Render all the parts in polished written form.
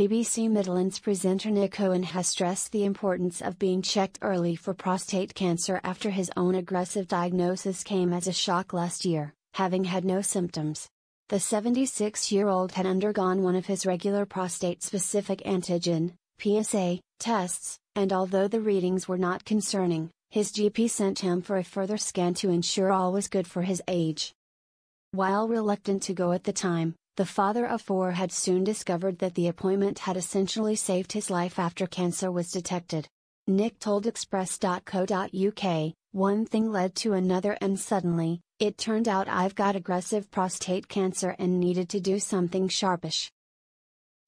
BBC Midlands presenter Nick Owen has stressed the importance of being checked early for prostate cancer after his own aggressive diagnosis came as a shock last year, having had no symptoms. The 76-year-old had undergone one of his regular prostate-specific antigen, PSA, tests, and although the readings were not concerning, his GP sent him for a further scan to ensure all was good for his age. While reluctant to go at the time, the father of four had soon discovered that the appointment had essentially saved his life after cancer was detected. Nick told Express.co.uk, "One thing led to another and suddenly, it turned out I've got aggressive prostate cancer and needed to do something sharpish.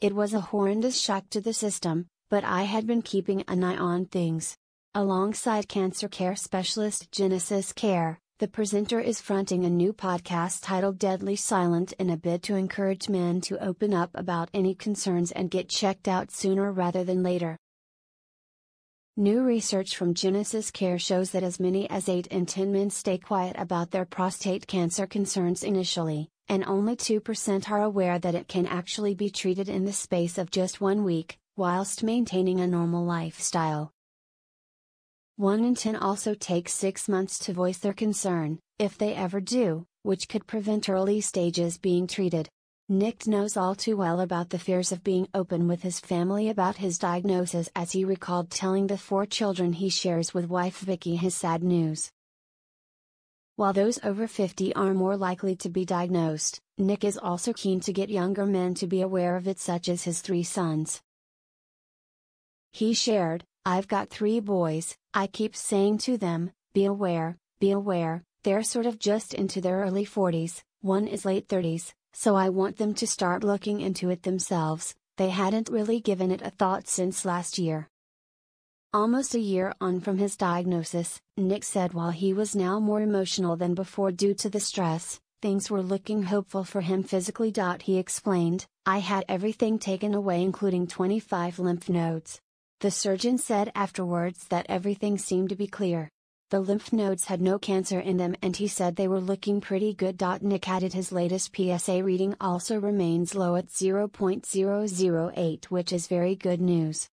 It was a horrendous shock to the system, but I had been keeping an eye on things." Alongside cancer care specialist Genesis Care, the presenter is fronting a new podcast titled Deadly Silent in a bid to encourage men to open up about any concerns and get checked out sooner rather than later. New research from Genesis Care shows that as many as 8 in 10 men stay quiet about their prostate cancer concerns initially, and only 2% are aware that it can actually be treated in the space of just 1 week, whilst maintaining a normal lifestyle. 1 in 10 also take 6 months to voice their concern, if they ever do, which could prevent early stages being treated. Nick knows all too well about the fears of being open with his family about his diagnosis, as he recalled telling the 4 children he shares with wife Vicky his sad news. While those over 50 are more likely to be diagnosed, Nick is also keen to get younger men to be aware of it, such as his 3 sons. He shared, "I've got 3 boys, I keep saying to them, be aware, they're sort of just into their early 40s, one is late 30s, so I want them to start looking into it themselves. They hadn't really given it a thought since last year." Almost a year on from his diagnosis, Nick said while he was now more emotional than before due to the stress, things were looking hopeful for him physically. He explained, "I had everything taken away including 25 lymph nodes. The surgeon said afterwards that everything seemed to be clear. The lymph nodes had no cancer in them and he said they were looking pretty good." Nick added his latest PSA reading also remains low at 0.008, which is very good news.